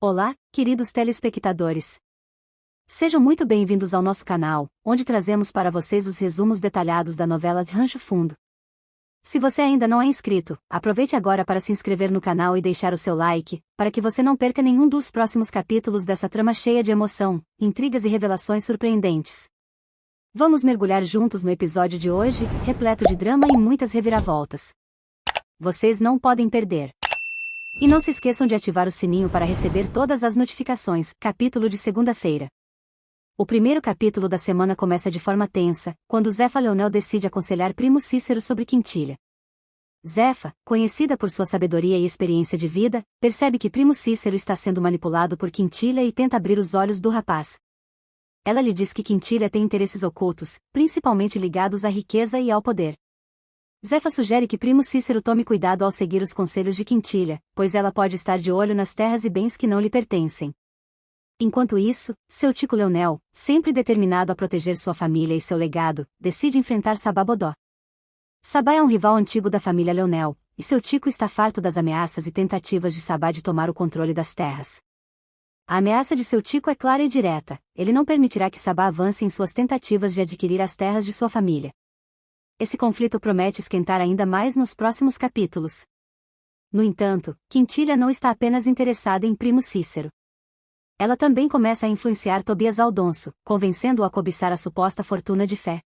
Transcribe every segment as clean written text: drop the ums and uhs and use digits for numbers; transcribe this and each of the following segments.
Olá, queridos telespectadores. Sejam muito bem-vindos ao nosso canal, onde trazemos para vocês os resumos detalhados da novela Rancho Fundo. Se você ainda não é inscrito, aproveite agora para se inscrever no canal e deixar o seu like, para que você não perca nenhum dos próximos capítulos dessa trama cheia de emoção, intrigas e revelações surpreendentes. Vamos mergulhar juntos no episódio de hoje, repleto de drama e muitas reviravoltas. Vocês não podem perder. E não se esqueçam de ativar o sininho para receber todas as notificações. Capítulo de segunda-feira. O primeiro capítulo da semana começa de forma tensa, quando Zefa Leonel decide aconselhar primo Cícero sobre Quintilha. Zefa, conhecida por sua sabedoria e experiência de vida, percebe que primo Cícero está sendo manipulado por Quintilha e tenta abrir os olhos do rapaz. Ela lhe diz que Quintilha tem interesses ocultos, principalmente ligados à riqueza e ao poder. Zefa sugere que primo Cícero tome cuidado ao seguir os conselhos de Quintilha, pois ela pode estar de olho nas terras e bens que não lhe pertencem. Enquanto isso, seu tio Leonel, sempre determinado a proteger sua família e seu legado, decide enfrentar Sabá Bodó. Sabá é um rival antigo da família Leonel, e seu tio está farto das ameaças e tentativas de Sabá de tomar o controle das terras. A ameaça de seu tio é clara e direta: ele não permitirá que Sabá avance em suas tentativas de adquirir as terras de sua família. Esse conflito promete esquentar ainda mais nos próximos capítulos. No entanto, Quintilha não está apenas interessada em primo Cícero. Ela também começa a influenciar Tobias Aldonso, convencendo-o a cobiçar a suposta fortuna de Fé.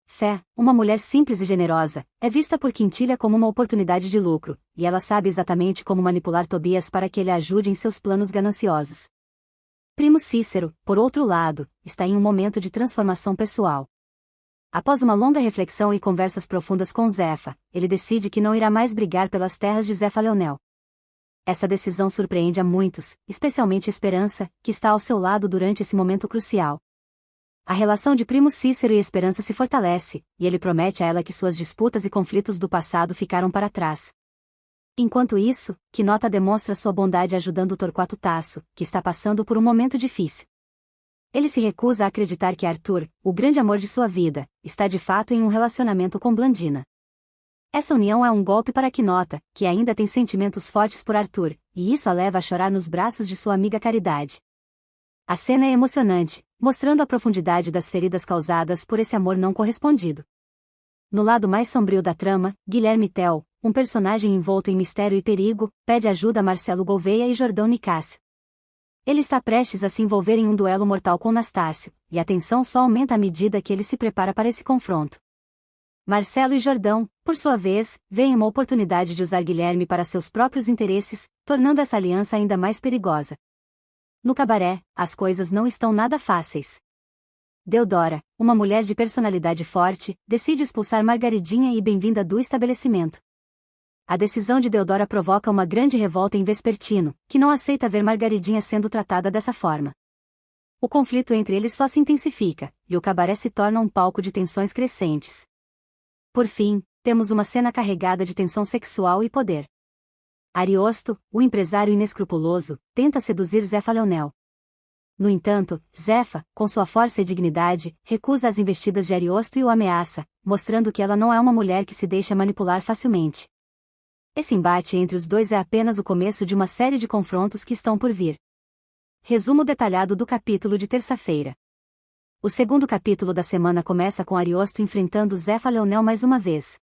Fé, uma mulher simples e generosa, é vista por Quintilha como uma oportunidade de lucro, e ela sabe exatamente como manipular Tobias para que ele a ajude em seus planos gananciosos. Primo Cícero, por outro lado, está em um momento de transformação pessoal. Após uma longa reflexão e conversas profundas com Zefa, ele decide que não irá mais brigar pelas terras de Zefa Leonel. Essa decisão surpreende a muitos, especialmente Esperança, que está ao seu lado durante esse momento crucial. A relação de primo Cícero e Esperança se fortalece, e ele promete a ela que suas disputas e conflitos do passado ficaram para trás. Enquanto isso, Quinota demonstra sua bondade ajudando Torquato Tasso, que está passando por um momento difícil. Ele se recusa a acreditar que Arthur, o grande amor de sua vida, está de fato em um relacionamento com Blandina. Essa união é um golpe para Quinota, que ainda tem sentimentos fortes por Arthur, e isso a leva a chorar nos braços de sua amiga Caridade. A cena é emocionante, mostrando a profundidade das feridas causadas por esse amor não correspondido. No lado mais sombrio da trama, Guilherme Tell, um personagem envolto em mistério e perigo, pede ajuda a Marcelo Gouveia e Jordão Nicásio. Ele está prestes a se envolver em um duelo mortal com Nastácio, e a tensão só aumenta à medida que ele se prepara para esse confronto. Marcelo e Jordão, por sua vez, veem uma oportunidade de usar Guilherme para seus próprios interesses, tornando essa aliança ainda mais perigosa. No cabaré, as coisas não estão nada fáceis. Deodora, uma mulher de personalidade forte, decide expulsar Margaridinha e Bem-vinda do estabelecimento. A decisão de Deodora provoca uma grande revolta em Vespertino, que não aceita ver Margaridinha sendo tratada dessa forma. O conflito entre eles só se intensifica, e o cabaré se torna um palco de tensões crescentes. Por fim, temos uma cena carregada de tensão sexual e poder. Ariosto, o empresário inescrupuloso, tenta seduzir Zefa Leonel. No entanto, Zefa, com sua força e dignidade, recusa as investidas de Ariosto e o ameaça, mostrando que ela não é uma mulher que se deixa manipular facilmente. Esse embate entre os dois é apenas o começo de uma série de confrontos que estão por vir. Resumo detalhado do capítulo de terça-feira. O segundo capítulo da semana começa com Ariosto enfrentando Zefa Leonel mais uma vez.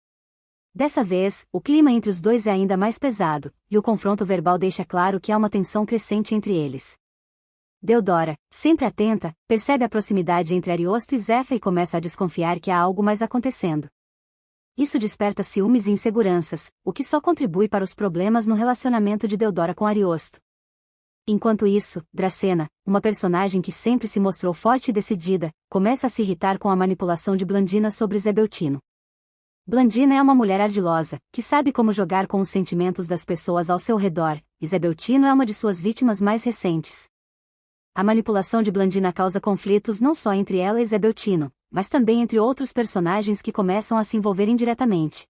Dessa vez, o clima entre os dois é ainda mais pesado, e o confronto verbal deixa claro que há uma tensão crescente entre eles. Deodora, sempre atenta, percebe a proximidade entre Ariosto e Zefa e começa a desconfiar que há algo mais acontecendo. Isso desperta ciúmes e inseguranças, o que só contribui para os problemas no relacionamento de Deodora com Ariosto. Enquanto isso, Dracena, uma personagem que sempre se mostrou forte e decidida, começa a se irritar com a manipulação de Blandina sobre Zebeltino. Blandina é uma mulher ardilosa, que sabe como jogar com os sentimentos das pessoas ao seu redor, e Zebeltino é uma de suas vítimas mais recentes. A manipulação de Blandina causa conflitos não só entre ela e Zebeltino, mas também entre outros personagens que começam a se envolver indiretamente.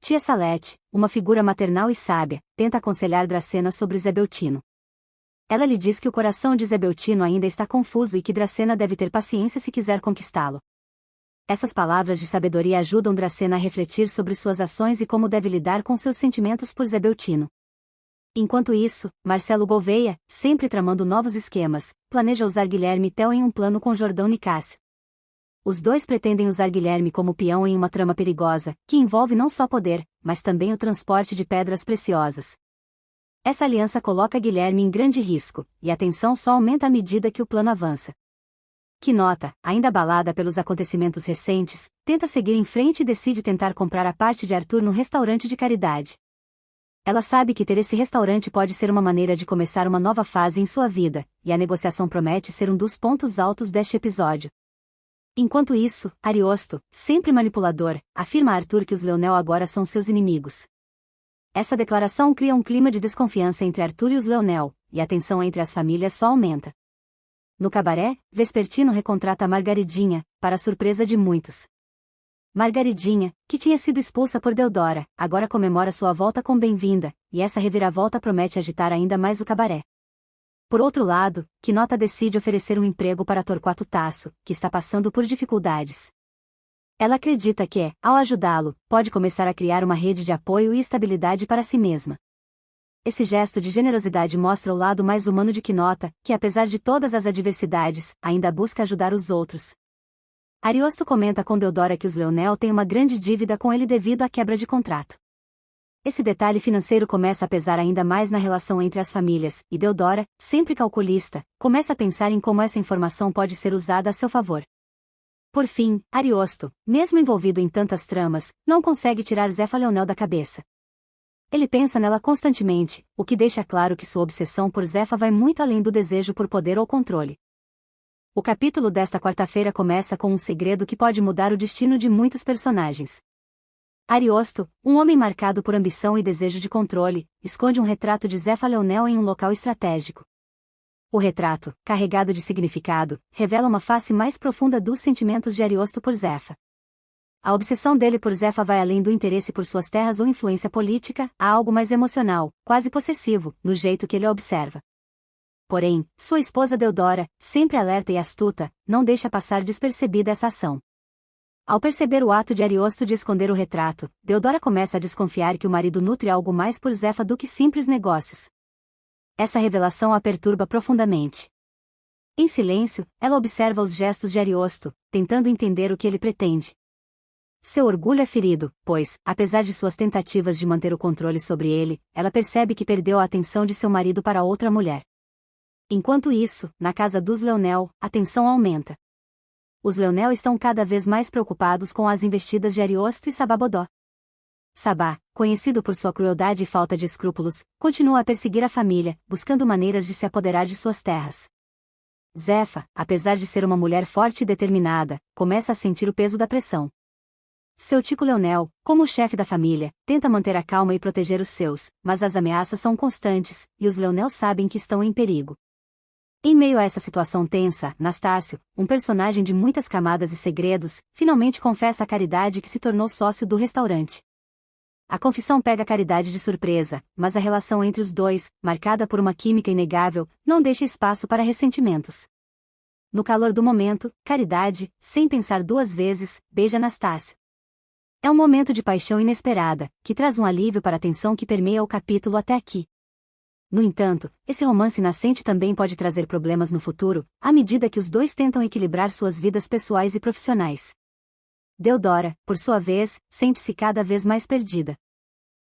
Tia Salete, uma figura maternal e sábia, tenta aconselhar Dracena sobre Zebeltino. Ela lhe diz que o coração de Zebeltino ainda está confuso e que Dracena deve ter paciência se quiser conquistá-lo. Essas palavras de sabedoria ajudam Dracena a refletir sobre suas ações e como deve lidar com seus sentimentos por Zebeltino. Enquanto isso, Marcelo Gouveia, sempre tramando novos esquemas, planeja usar Guilherme Tell em um plano com Jordão Nicásio. Os dois pretendem usar Guilherme como peão em uma trama perigosa, que envolve não só poder, mas também o transporte de pedras preciosas. Essa aliança coloca Guilherme em grande risco, e a tensão só aumenta à medida que o plano avança. Quinota, ainda abalada pelos acontecimentos recentes, tenta seguir em frente e decide tentar comprar a parte de Arthur no restaurante de caridade. Ela sabe que ter esse restaurante pode ser uma maneira de começar uma nova fase em sua vida, e a negociação promete ser um dos pontos altos deste episódio. Enquanto isso, Ariosto, sempre manipulador, afirma a Arthur que os Leonel agora são seus inimigos. Essa declaração cria um clima de desconfiança entre Arthur e os Leonel, e a tensão entre as famílias só aumenta. No cabaré, Vespertino recontrata Margaridinha, para a surpresa de muitos. Margaridinha, que tinha sido expulsa por Deodora, agora comemora sua volta com bem-vinda, e essa reviravolta promete agitar ainda mais o cabaré. Por outro lado, Quinota decide oferecer um emprego para Torquato Tasso, que está passando por dificuldades. Ela acredita que, ao ajudá-lo, pode começar a criar uma rede de apoio e estabilidade para si mesma. Esse gesto de generosidade mostra o lado mais humano de Quinota, que apesar de todas as adversidades, ainda busca ajudar os outros. Ariosto comenta com Deodora que os Leonel têm uma grande dívida com ele devido à quebra de contrato. Esse detalhe financeiro começa a pesar ainda mais na relação entre as famílias, e Deodora, sempre calculista, começa a pensar em como essa informação pode ser usada a seu favor. Por fim, Ariosto, mesmo envolvido em tantas tramas, não consegue tirar Zefa Leonel da cabeça. Ele pensa nela constantemente, o que deixa claro que sua obsessão por Zefa vai muito além do desejo por poder ou controle. O capítulo desta quarta-feira começa com um segredo que pode mudar o destino de muitos personagens. Ariosto, um homem marcado por ambição e desejo de controle, esconde um retrato de Zefa Leonel em um local estratégico. O retrato, carregado de significado, revela uma face mais profunda dos sentimentos de Ariosto por Zefa. A obsessão dele por Zefa vai além do interesse por suas terras ou influência política, há algo mais emocional, quase possessivo, no jeito que ele a observa. Porém, sua esposa Deodora, sempre alerta e astuta, não deixa passar despercebida essa ação. Ao perceber o ato de Ariosto de esconder o retrato, Deodora começa a desconfiar que o marido nutre algo mais por Zefa do que simples negócios. Essa revelação a perturba profundamente. Em silêncio, ela observa os gestos de Ariosto, tentando entender o que ele pretende. Seu orgulho é ferido, pois, apesar de suas tentativas de manter o controle sobre ele, ela percebe que perdeu a atenção de seu marido para outra mulher. Enquanto isso, na casa dos Leonel, a tensão aumenta. Os Leonel estão cada vez mais preocupados com as investidas de Ariosto e Sababodó. Sabá, conhecido por sua crueldade e falta de escrúpulos, continua a perseguir a família, buscando maneiras de se apoderar de suas terras. Zefa, apesar de ser uma mulher forte e determinada, começa a sentir o peso da pressão. Seu tio Leonel, como o chefe da família, tenta manter a calma e proteger os seus, mas as ameaças são constantes, e os Leonel sabem que estão em perigo. Em meio a essa situação tensa, Nastácio, um personagem de muitas camadas e segredos, finalmente confessa a Caridade que se tornou sócio do restaurante. A confissão pega a Caridade de surpresa, mas a relação entre os dois, marcada por uma química inegável, não deixa espaço para ressentimentos. No calor do momento, Caridade, sem pensar duas vezes, beija Nastácio. É um momento de paixão inesperada, que traz um alívio para a tensão que permeia o capítulo até aqui. No entanto, esse romance nascente também pode trazer problemas no futuro, à medida que os dois tentam equilibrar suas vidas pessoais e profissionais. Deodora, por sua vez, sente-se cada vez mais perdida.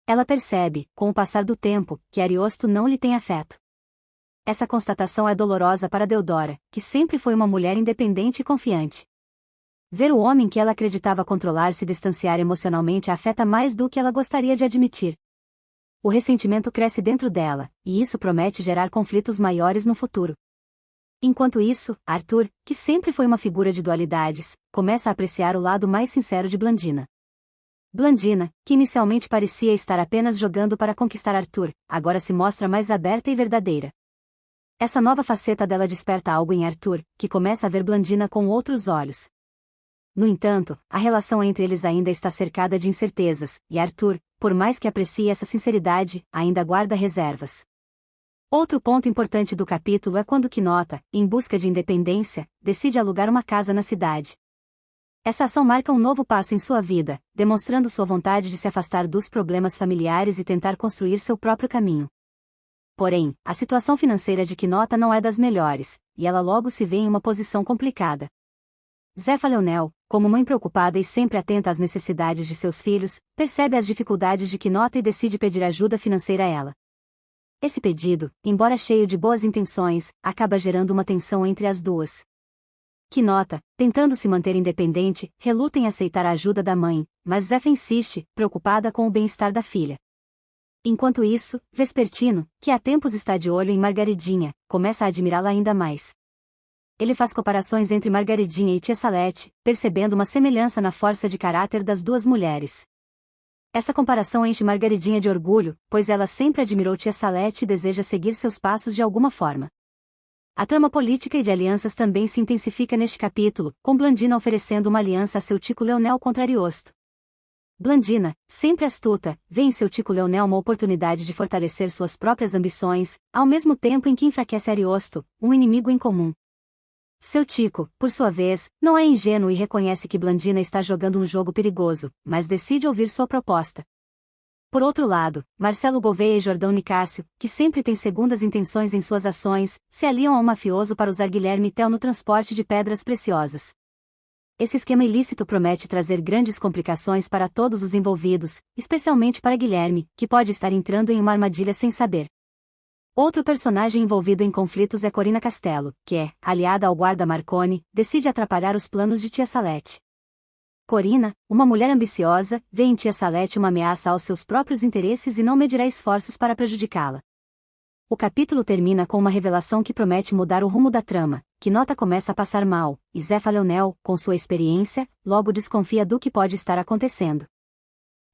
Ela percebe, com o passar do tempo, que Ariosto não lhe tem afeto. Essa constatação é dolorosa para Deodora, que sempre foi uma mulher independente e confiante. Ver o homem que ela acreditava controlar se distanciar emocionalmente a afeta mais do que ela gostaria de admitir. O ressentimento cresce dentro dela, e isso promete gerar conflitos maiores no futuro. Enquanto isso, Arthur, que sempre foi uma figura de dualidades, começa a apreciar o lado mais sincero de Blandina. Blandina, que inicialmente parecia estar apenas jogando para conquistar Arthur, agora se mostra mais aberta e verdadeira. Essa nova faceta dela desperta algo em Arthur, que começa a ver Blandina com outros olhos. No entanto, a relação entre eles ainda está cercada de incertezas, e Arthur, por mais que aprecie essa sinceridade, ainda guarda reservas. Outro ponto importante do capítulo é quando Quinota, em busca de independência, decide alugar uma casa na cidade. Essa ação marca um novo passo em sua vida, demonstrando sua vontade de se afastar dos problemas familiares e tentar construir seu próprio caminho. Porém, a situação financeira de Quinota não é das melhores, e ela logo se vê em uma posição complicada. Zefa Leonel, como mãe preocupada e sempre atenta às necessidades de seus filhos, percebe as dificuldades de Quinota e decide pedir ajuda financeira a ela. Esse pedido, embora cheio de boas intenções, acaba gerando uma tensão entre as duas. Quinota, tentando se manter independente, reluta em aceitar a ajuda da mãe, mas Zefa insiste, preocupada com o bem-estar da filha. Enquanto isso, Vespertino, que há tempos está de olho em Margaridinha, começa a admirá-la ainda mais. Ele faz comparações entre Margaridinha e Tia Salete, percebendo uma semelhança na força de caráter das duas mulheres. Essa comparação enche Margaridinha de orgulho, pois ela sempre admirou Tia Salete e deseja seguir seus passos de alguma forma. A trama política e de alianças também se intensifica neste capítulo, com Blandina oferecendo uma aliança a seu tico Leonel contra Ariosto. Blandina, sempre astuta, vê em seu tico Leonel uma oportunidade de fortalecer suas próprias ambições, ao mesmo tempo em que enfraquece Ariosto, um inimigo em comum. Seu tico, por sua vez, não é ingênuo e reconhece que Blandina está jogando um jogo perigoso, mas decide ouvir sua proposta. Por outro lado, Marcelo Gouveia e Jordão Nicásio, que sempre têm segundas intenções em suas ações, se aliam ao mafioso para usar Guilherme Tell no transporte de pedras preciosas. Esse esquema ilícito promete trazer grandes complicações para todos os envolvidos, especialmente para Guilherme, que pode estar entrando em uma armadilha sem saber. Outro personagem envolvido em conflitos é Corina Castelo, que é, aliada ao guarda Marconi, decide atrapalhar os planos de Tia Salete. Corina, uma mulher ambiciosa, vê em Tia Salete uma ameaça aos seus próprios interesses e não medirá esforços para prejudicá-la. O capítulo termina com uma revelação que promete mudar o rumo da trama. Quinota começa a passar mal, e Zefa Leonel, com sua experiência, logo desconfia do que pode estar acontecendo.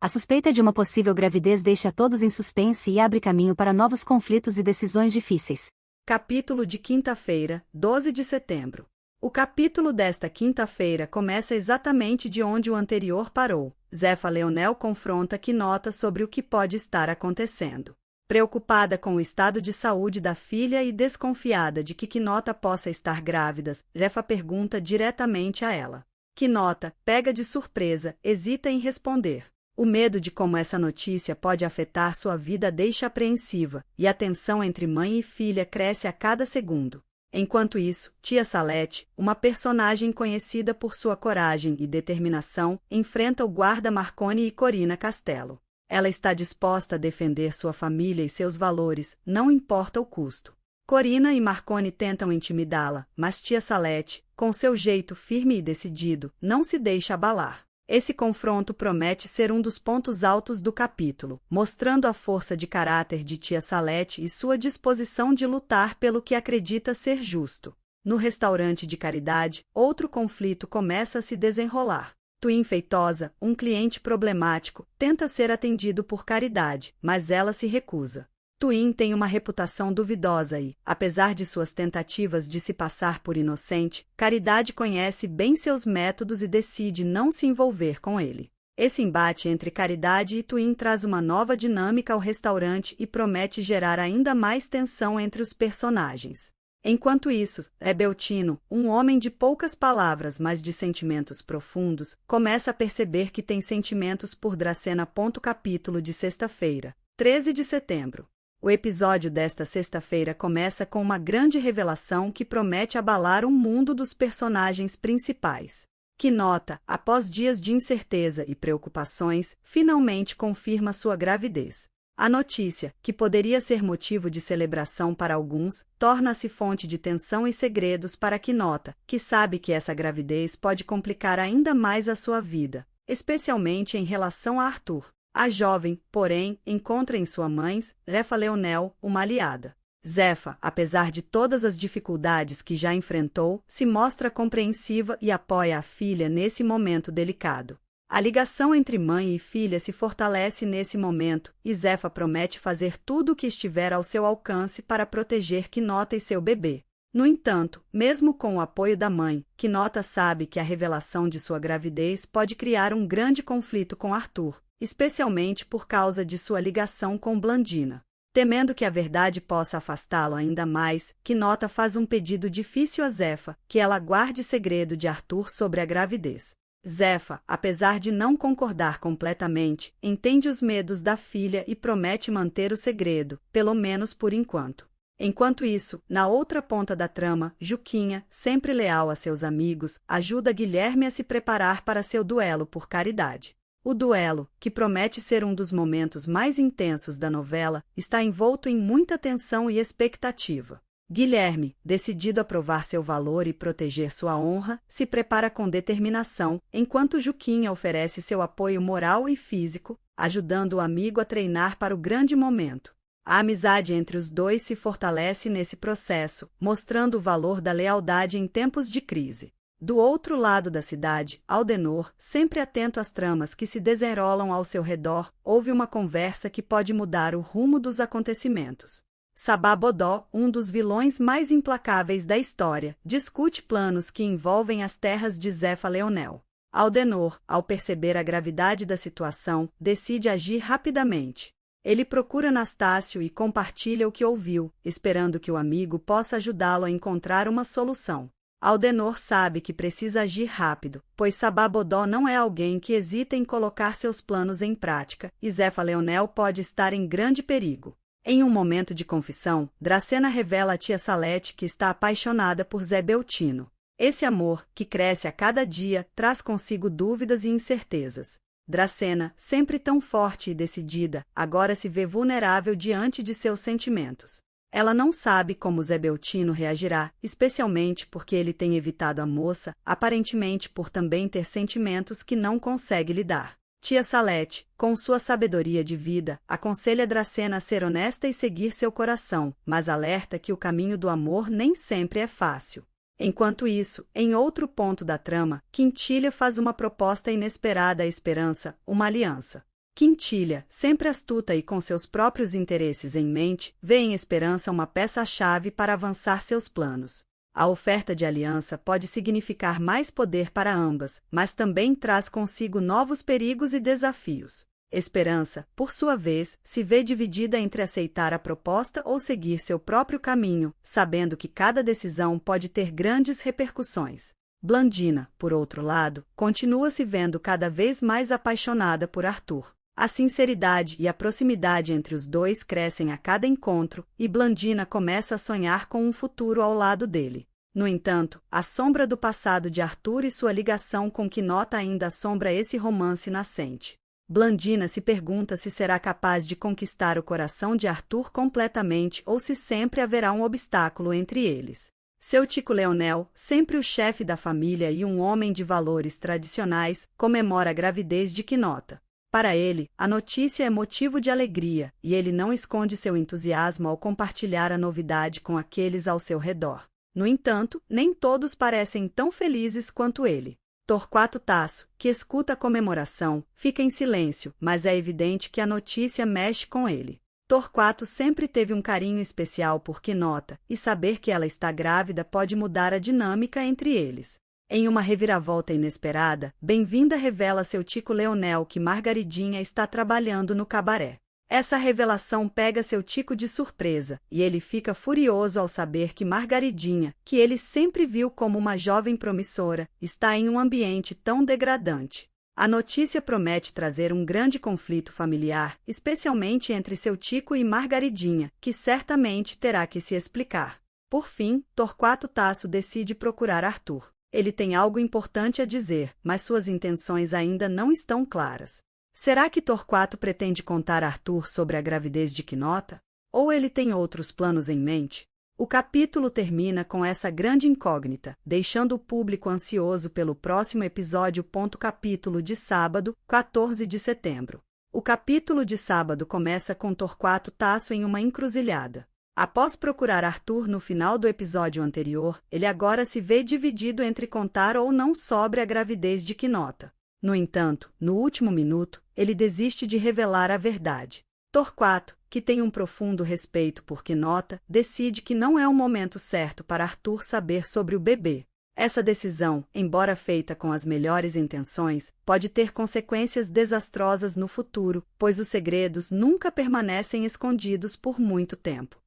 A suspeita de uma possível gravidez deixa todos em suspense e abre caminho para novos conflitos e decisões difíceis. Capítulo de quinta-feira, 12 de setembro. O capítulo desta quinta-feira começa exatamente de onde o anterior parou. Zefa Leonel confronta Quinota sobre o que pode estar acontecendo. Preocupada com o estado de saúde da filha e desconfiada de que Quinota possa estar grávida, Zefa pergunta diretamente a ela. Quinota, pega de surpresa, hesita em responder. O medo de como essa notícia pode afetar sua vida deixa apreensiva, e a tensão entre mãe e filha cresce a cada segundo. Enquanto isso, Tia Salete, uma personagem conhecida por sua coragem e determinação, enfrenta o guarda Marconi e Corina Castelo. Ela está disposta a defender sua família e seus valores, não importa o custo. Corina e Marconi tentam intimidá-la, mas Tia Salete, com seu jeito firme e decidido, não se deixa abalar. Esse confronto promete ser um dos pontos altos do capítulo, mostrando a força de caráter de Tia Salete e sua disposição de lutar pelo que acredita ser justo. No restaurante de caridade, outro conflito começa a se desenrolar. Twin Feitosa, um cliente problemático, tenta ser atendido por Caridade, mas ela se recusa. Twin tem uma reputação duvidosa e, apesar de suas tentativas de se passar por inocente, Caridade conhece bem seus métodos e decide não se envolver com ele. Esse embate entre Caridade e Twin traz uma nova dinâmica ao restaurante e promete gerar ainda mais tensão entre os personagens. Enquanto isso, Beltino, um homem de poucas palavras, mas de sentimentos profundos, começa a perceber que tem sentimentos por Dracena. Capítulo de sexta-feira, 13 de setembro. O episódio desta sexta-feira começa com uma grande revelação que promete abalar o mundo dos personagens principais. Quinota, após dias de incerteza e preocupações, finalmente confirma sua gravidez. A notícia, que poderia ser motivo de celebração para alguns, torna-se fonte de tensão e segredos para Quinota, que sabe que essa gravidez pode complicar ainda mais a sua vida, especialmente em relação a Arthur. A jovem, porém, encontra em sua mãe, Zefa Leonel, uma aliada. Zefa, apesar de todas as dificuldades que já enfrentou, se mostra compreensiva e apoia a filha nesse momento delicado. A ligação entre mãe e filha se fortalece nesse momento, e Zefa promete fazer tudo o que estiver ao seu alcance para proteger Quinota e seu bebê. No entanto, mesmo com o apoio da mãe, Quinota sabe que a revelação de sua gravidez pode criar um grande conflito com Arthur, especialmente por causa de sua ligação com Blandina. Temendo que a verdade possa afastá-lo ainda mais, Quinota faz um pedido difícil a Zefa, que ela guarde segredo de Arthur sobre a gravidez. Zefa, apesar de não concordar completamente, entende os medos da filha e promete manter o segredo, pelo menos por enquanto. Enquanto isso, na outra ponta da trama, Juquinha, sempre leal a seus amigos, ajuda Guilherme a se preparar para seu duelo por caridade. O duelo, que promete ser um dos momentos mais intensos da novela, está envolto em muita tensão e expectativa. Guilherme, decidido a provar seu valor e proteger sua honra, se prepara com determinação, enquanto Juquinha oferece seu apoio moral e físico, ajudando o amigo a treinar para o grande momento. A amizade entre os dois se fortalece nesse processo, mostrando o valor da lealdade em tempos de crise. Do outro lado da cidade, Aldenor, sempre atento às tramas que se desenrolam ao seu redor, ouve uma conversa que pode mudar o rumo dos acontecimentos. Sabá Bodó, um dos vilões mais implacáveis da história, discute planos que envolvem as terras de Zefa Leonel. Aldenor, ao perceber a gravidade da situação, decide agir rapidamente. Ele procura Anastácio e compartilha o que ouviu, esperando que o amigo possa ajudá-lo a encontrar uma solução. Aldenor sabe que precisa agir rápido, pois Sabá Bodó não é alguém que hesita em colocar seus planos em prática, e Zefa Leonel pode estar em grande perigo. Em um momento de confissão, Dracena revela a tia Salete que está apaixonada por Zé Beltino. Esse amor, que cresce a cada dia, traz consigo dúvidas e incertezas. Dracena, sempre tão forte e decidida, agora se vê vulnerável diante de seus sentimentos. Ela não sabe como Zé Beltino reagirá, especialmente porque ele tem evitado a moça, aparentemente por também ter sentimentos que não consegue lidar. Tia Salete, com sua sabedoria de vida, aconselha Dracena a ser honesta e seguir seu coração, mas alerta que o caminho do amor nem sempre é fácil. Enquanto isso, em outro ponto da trama, Quintilha faz uma proposta inesperada à Esperança, uma aliança. Quintilha, sempre astuta e com seus próprios interesses em mente, vê em Esperança uma peça-chave para avançar seus planos. A oferta de aliança pode significar mais poder para ambas, mas também traz consigo novos perigos e desafios. Esperança, por sua vez, se vê dividida entre aceitar a proposta ou seguir seu próprio caminho, sabendo que cada decisão pode ter grandes repercussões. Blandina, por outro lado, continua se vendo cada vez mais apaixonada por Arthur. A sinceridade e a proximidade entre os dois crescem a cada encontro, e Blandina começa a sonhar com um futuro ao lado dele. No entanto, a sombra do passado de Arthur e sua ligação com Quinota ainda assombra esse romance nascente. Blandina se pergunta se será capaz de conquistar o coração de Arthur completamente ou se sempre haverá um obstáculo entre eles. Seu Tico Leonel, sempre o chefe da família e um homem de valores tradicionais, comemora a gravidez de Quinota. Para ele, a notícia é motivo de alegria, e ele não esconde seu entusiasmo ao compartilhar a novidade com aqueles ao seu redor. No entanto, nem todos parecem tão felizes quanto ele. Torquato Tasso, que escuta a comemoração, fica em silêncio, mas é evidente que a notícia mexe com ele. Torquato sempre teve um carinho especial por Quinota, e saber que ela está grávida pode mudar a dinâmica entre eles. Em uma reviravolta inesperada, Bem-vinda revela a seu Tico Leonel que Margaridinha está trabalhando no cabaré. Essa revelação pega seu Tico de surpresa, e ele fica furioso ao saber que Margaridinha, que ele sempre viu como uma jovem promissora, está em um ambiente tão degradante. A notícia promete trazer um grande conflito familiar, especialmente entre seu Tico e Margaridinha, que certamente terá que se explicar. Por fim, Torquato Tasso decide procurar Arthur. Ele tem algo importante a dizer, mas suas intenções ainda não estão claras. Será que Torquato pretende contar a Arthur sobre a gravidez de Quinota? Ou ele tem outros planos em mente? O capítulo termina com essa grande incógnita, deixando o público ansioso pelo próximo episódio. Capítulo de sábado, 14 de setembro. O capítulo de sábado começa com Torquato Tasso em uma encruzilhada. Após procurar Arthur no final do episódio anterior, ele agora se vê dividido entre contar ou não sobre a gravidez de Quinota. No entanto, no último minuto, ele desiste de revelar a verdade. Torquato, que tem um profundo respeito por Quinota, decide que não é o momento certo para Arthur saber sobre o bebê. Essa decisão, embora feita com as melhores intenções, pode ter consequências desastrosas no futuro, pois os segredos nunca permanecem escondidos por muito tempo.